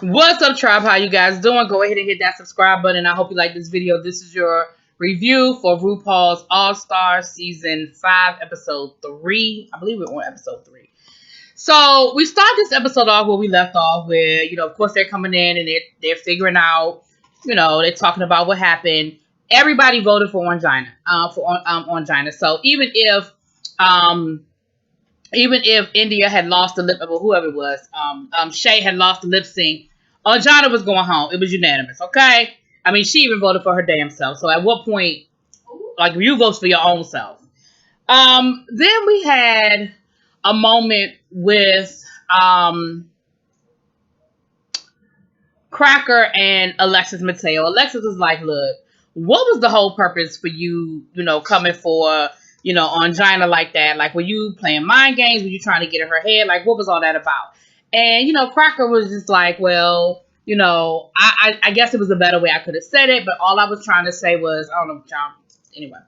What's up, tribe? How you guys doing? Go ahead and hit that subscribe button. I hope you like this video. This is your review for RuPaul's All-Star Season 5, Episode 3. I believe we're on Episode 3. So, we start this episode off where we left off, where, of course, they're coming in and they're figuring out, they're talking about what happened. Everybody voted for Angina, Angina. So, even if India had lost the lip, or whoever it was, Shay had lost the lip sync, Jana was going home. It was unanimous, okay? I mean, she even voted for her damn self. So at what point, like, you vote for your own self? Then we had a moment with Cracker and Alexis Mateo. Alexis was like, look, what was the whole purpose for you, coming for Angina like that? Like, were you playing mind games? Were you trying to get in her head? Like, what was all that about? And, Cracker was just like, well, I guess it was a better way I could have said it, but all I was trying to say was, I don't know, John, anyway.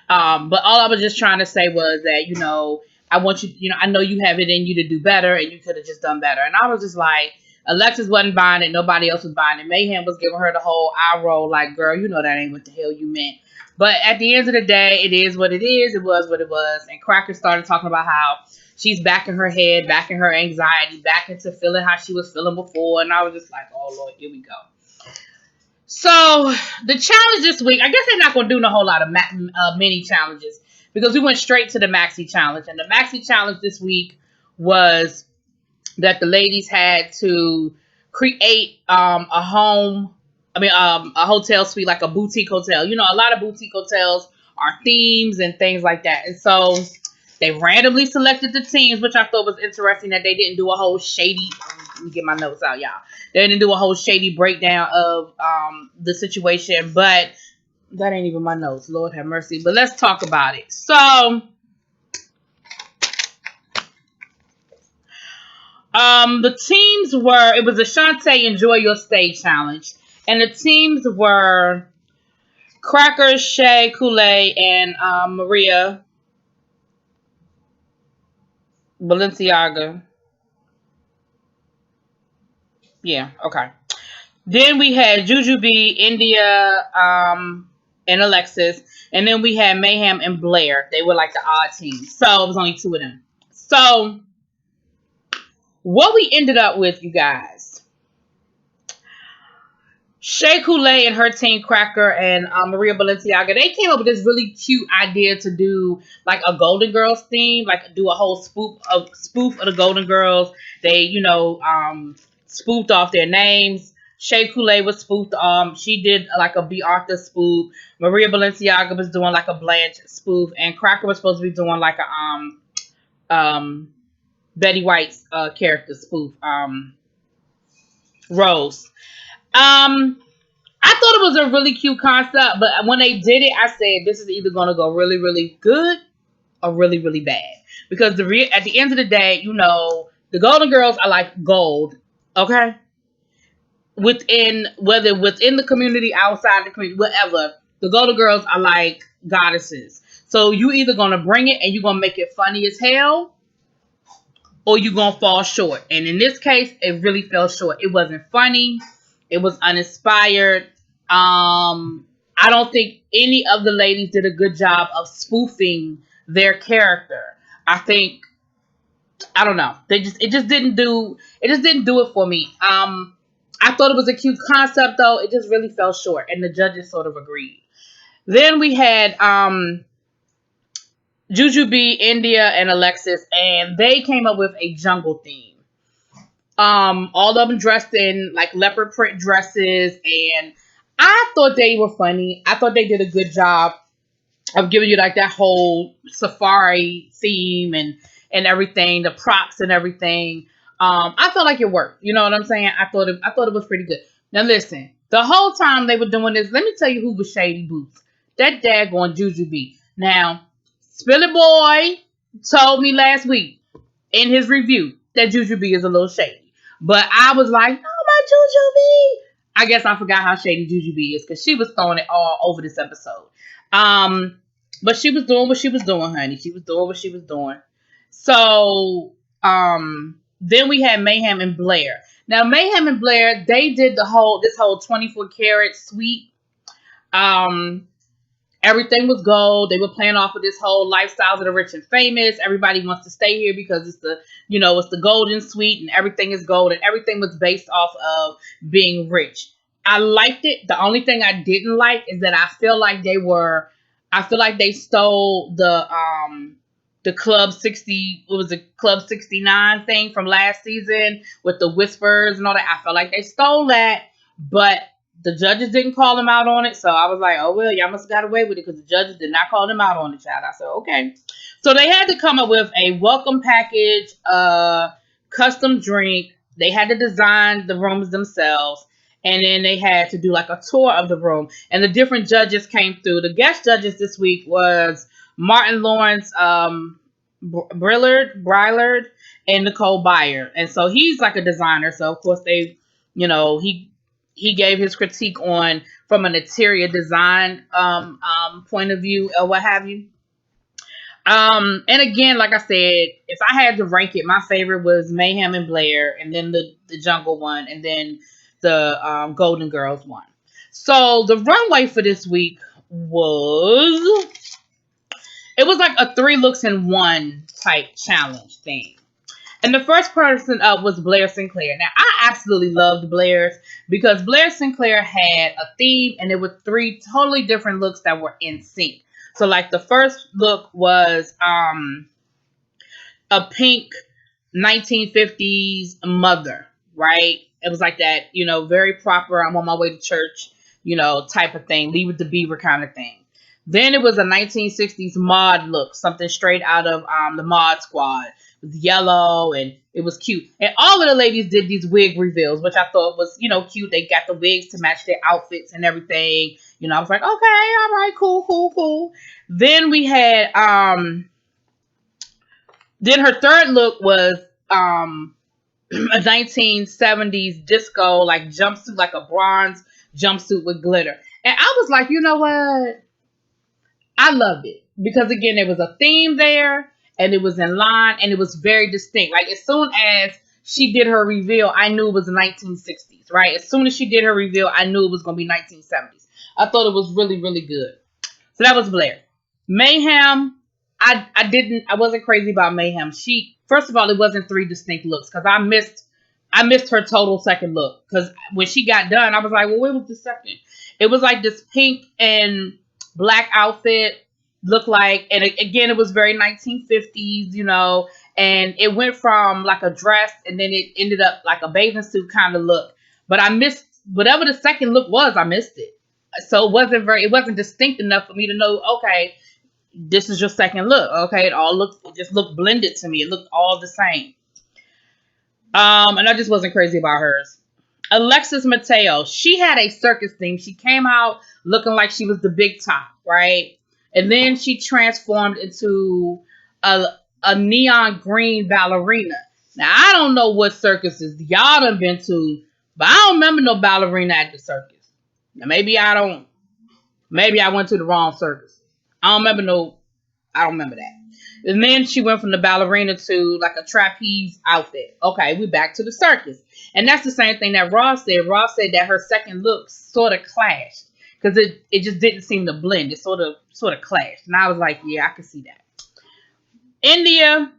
But all I was just trying to say was that, I want you, I know you have it in you to do better, and you could have just done better. And I was just like, Alexis wasn't buying it. Nobody else was buying it. Mayhem was giving her the whole eye roll, like, girl, that ain't what the hell you meant. But at the end of the day, it is what it is. It was what it was. And Cracker started talking about how she's back in her head, back in her anxiety, back into feeling how she was feeling before. And I was just like, oh, Lord, here we go. So the challenge this week, I guess they're not going to do a whole lot of mini challenges because we went straight to the maxi challenge. And the maxi challenge this week was that the ladies had to create a hotel suite, like a boutique hotel. A lot of boutique hotels are themes and things like that. And so they randomly selected the teams, which I thought was interesting that they didn't do a whole shady, let me get my notes out, y'all. They didn't do a whole shady breakdown of the situation, but that ain't even my notes. Lord have mercy. But let's talk about it. So the teams were, it was a Shantae Enjoy Your Stay challenge. And the teams were Cracker, Shay, Kool-Aid, and Maria Balenciaga. Yeah, okay. Then we had Jujubee, India, and Alexis. And then we had Mayhem and Blair. They were like the odd team. So it was only two of them. So what we ended up with, you guys, Shay Kool-Aid and her team, Cracker and Maria Balenciaga, they came up with this really cute idea to do like a Golden Girls theme, like do a whole spoof of the Golden Girls. They, spoofed off their names. Shay Kool-Aid was spoofed. She did like a B. Arthur spoof. Maria Balenciaga was doing like a Blanche spoof, and Cracker was supposed to be doing like a Betty White's character spoof, Rose. I thought it was a really cute concept, but when they did it, I said this is either going to go really, really good or really, really bad. Because at the end of the day, the Golden Girls are like gold, okay? Whether within the community, outside the community, whatever, the Golden Girls are like goddesses. So you either going to bring it and you're going to make it funny as hell, or you're going to fall short. And in this case, it really fell short. It wasn't funny. It was uninspired. I don't think any of the ladies did a good job of spoofing their character. I think, I don't know. It just didn't do it for me. I thought it was a cute concept though. It just really fell short, and the judges sort of agreed. Then we had Jujubee, India, and Alexis, and they came up with a jungle theme. All of them dressed in like leopard print dresses, and I thought they were funny. I thought they did a good job of giving you like that whole safari theme and everything, the props and everything. I felt like it worked. You know what I'm saying? I thought it was pretty good. Now listen, the whole time they were doing this, let me tell you who was shady boots. That daggone Jujubee. Now, Spilly Boy told me last week in his review that Jujubee is a little shady. But I was like, oh my Jujubee. I guess I forgot how shady Jujubee is because she was throwing it all over this episode. But she was doing what she was doing, honey. She was doing what she was doing. So, then we had Mayhem and Blair. Now, Mayhem and Blair, they did this whole 24 karat suite. Everything was gold. They were playing off of this whole lifestyles of the rich and famous. Everybody wants to stay here because it's the golden suite and everything is gold and everything was based off of being rich. I liked it. The only thing I didn't like is that I feel like they stole the Club 60, what was it, Club 69 thing from last season with the whispers and all that. I felt like they stole that, but the judges didn't call them out on it, so I was like, oh, well, y'all must have got away with it because the judges did not call them out on it, child. I said, okay. So they had to come up with a welcome package, custom drink. They had to design the rooms themselves, and then they had to do like a tour of the room. And the different judges came through. The guest judges this week was Martin Lawrence Brillard, and Nicole Byer. And so he's like a designer, so of course he gave his critique on from an interior design point of view or what have you. And again, like I said, if I had to rank it, my favorite was Mayhem and Blair, and then the Jungle one, and then the Golden Girls one. So the runway for this week was like a 3 looks in 1 type challenge thing. And the first person up was Blair Sinclair. Now, I absolutely loved Blair's because Blair Sinclair had a theme and there were 3 totally different looks that were in sync. So, like, the first look was a pink 1950s mother, right? It was like that, very proper, I'm on my way to church, type of thing. Leave it to Beaver kind of thing. Then it was a 1960s mod look, something straight out of the Mod Squad. It was yellow and it was cute. And all of the ladies did these wig reveals, which I thought was, cute. They got the wigs to match their outfits and everything. I was like, okay, all right, cool. Then we had, then her third look was a 1970s disco, like jumpsuit, like a bronze jumpsuit with glitter. And I was like, you know what? I loved it because, again, there was a theme there and it was in line and it was very distinct. Like, as soon as she did her reveal, I knew it was the 1960s, right? As soon as she did her reveal, I knew it was going to be 1970s. I thought it was really, really good. So that was Blair. Mayhem, I wasn't crazy about Mayhem. First of all, it wasn't 3 distinct looks because I missed her total second look. Because when she got done, I was like, well, where was the second? It was like this pink and black outfit, looked like, and again, it was very 1950s, and it went from like a dress and then it ended up like a bathing suit kind of look. But I missed whatever the second look was. I missed it, so it wasn't distinct enough for me to know. Okay, this is your second look. Okay, it just looked blended to me. It looked all the same. And I just wasn't crazy about hers. Alexis Mateo, she had a circus theme. She came out looking like she was the big top, right? And then she transformed into a neon green ballerina. Now, I don't know what circuses y'all done been to, but I don't remember no ballerina at the circus. Now, maybe I went to the wrong circus. I don't remember that. And then she went from the ballerina to like a trapeze outfit. Okay, we're back to the circus. And that's the same thing that Ross said. Ross said that her second look sort of clashed because it just didn't seem to blend. It sort of clashed. And I was like, yeah, I can see that. India,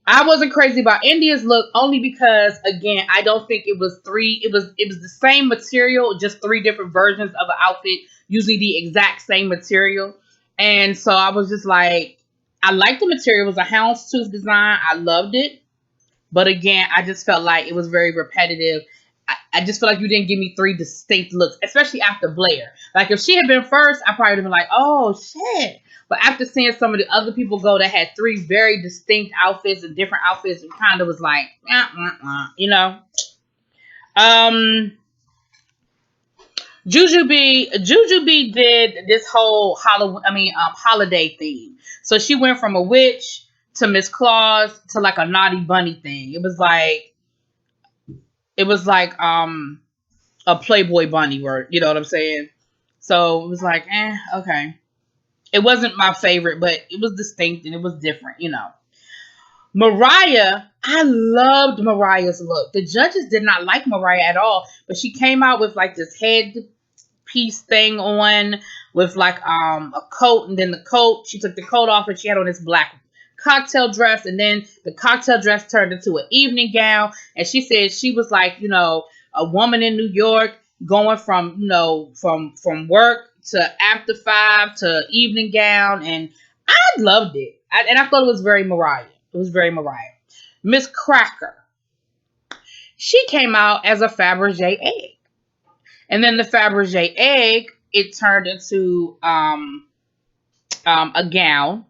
I wasn't crazy about India's look only because, again, I don't think it was 3. It was the same material, just 3 different versions of an outfit, usually the exact same material. And so I was just like, I liked the material. It was a houndstooth design. I loved it. But again, I just felt like it was very repetitive. I just feel like you didn't give me 3 distinct looks, especially after Blair. Like, if she had been first, I probably would have been like, oh, shit. But after seeing some of the other people go that had 3 very distinct outfits and different outfits, it kind of was like, Jujubee did this whole holiday theme. So she went from a witch to Miss Claus to like a naughty bunny thing. It was like a Playboy bunny word, you know what I'm saying? So it was like, okay. It wasn't my favorite, but it was distinct and it was different, Mariah, I loved Mariah's look. The judges did not like Mariah at all, but she came out with like this headpiece thing on with like a coat, and then the coat, she took the coat off and she had on this black cocktail dress, and then the cocktail dress turned into an evening gown, and she said she was like, a woman in New York going from, from work to after 5 to evening gown, and I loved it. And I thought it was very Mariah. It was very Mariah. Miss Cracker, she came out as a Fabergé egg. And then the Fabergé egg, it turned into a gown.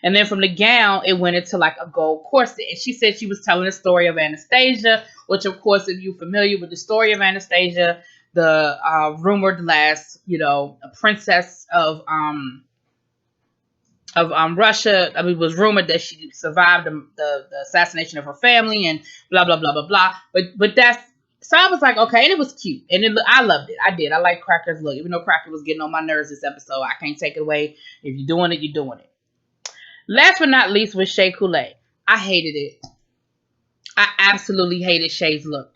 And then from the gown, it went into like a gold corset. And she said she was telling the story of Anastasia, which, of course, if you're familiar with the story of Anastasia, the rumored last, princess of Russia. I mean, it was rumored that she survived the assassination of her family and blah, blah, blah, blah, blah. But that's, so I was like, okay, and it was cute. And I loved it. I did. I like Cracker's look. Even though Cracker was getting on my nerves this episode, I can't take it away. If you're doing it, you're doing it. Last but not least was Shea Coulee. I hated it. I absolutely hated Shea's look.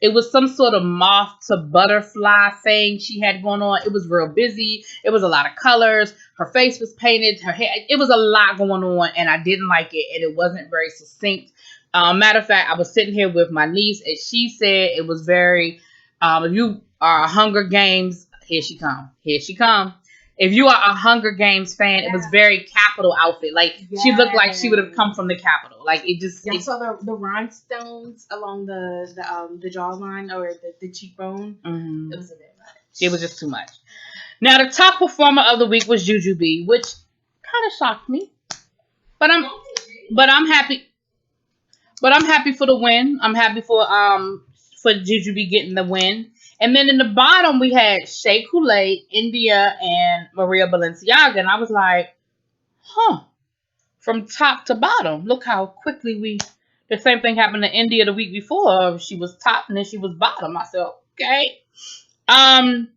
It was some sort of moth to butterfly thing she had going on. It was real busy. It was a lot of colors. Her face was painted. Her hair. It was a lot going on, and I didn't like it, and it wasn't very succinct. Matter of fact, I was sitting here with my niece, and she said it was very, if you are a Hunger Games, here she come. Here she come. If you are a Hunger Games fan, it was very Capitol outfit. Like, she looked like she would have come from the Capitol. Like, it just... I saw the rhinestones along the jawline or the cheekbone. Mm-hmm. It was a bit much. It was just too much. Now, the top performer of the week was Jujubee, which kind of shocked me. But I'm happy. But I'm happy for the win. I'm happy for Jujubee getting the win. And then in the bottom, we had Shea Coulee, India, and Maria Balenciaga. And I was like, from top to bottom. Look how quickly the same thing happened to India the week before. She was top and then she was bottom. I said, okay. And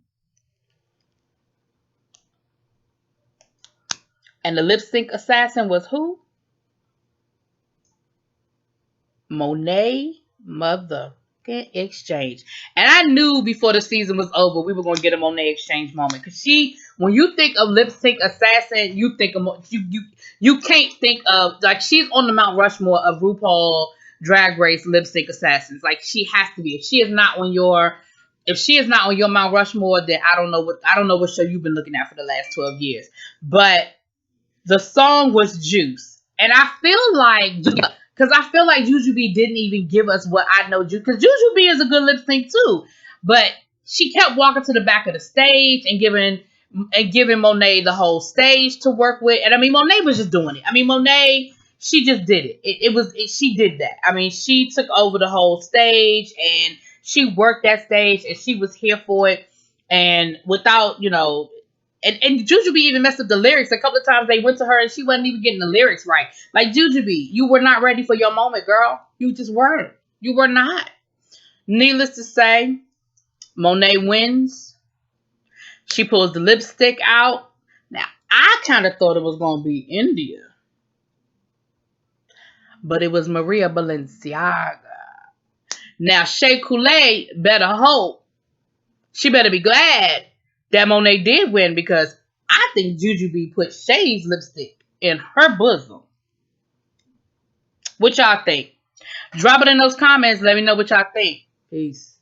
the lip sync assassin was who? Monet Mother Exchange. And I knew before the season was over we were going to get a Monet Exchange moment, because when you think of lip sync assassin, you think of you can't think of, like, she's on the Mount Rushmore of RuPaul Drag Race lip sync assassins. Like, she has to be. If she is not on your Mount Rushmore, then I don't know what show you've been looking at for the last 12 years. But the song was juice, and I feel like, because I feel like Jujubee didn't even give us what I know. Because Jujubee is a good lip sync too. But she kept walking to the back of the stage and giving Monet the whole stage to work with. And I mean, Monet was just doing it. I mean, Monet, she just did it. She did that. I mean, she took over the whole stage and she worked that stage and she was here for it. And without, And Jujubee even messed up the lyrics. A couple of times they went to her and she wasn't even getting the lyrics right. Like, Jujubee, you were not ready for your moment, girl. You just weren't. You were not. Needless to say, Monet wins. She pulls the lipstick out. Now, I kind of thought it was going to be India. But it was Maria Balenciaga. Now, Shea Coulee better hope. She better be glad that Monet did win, because I think Jujubee put Shea's lipstick in her bosom. What y'all think? Drop it in those comments. Let me know what y'all think. Peace.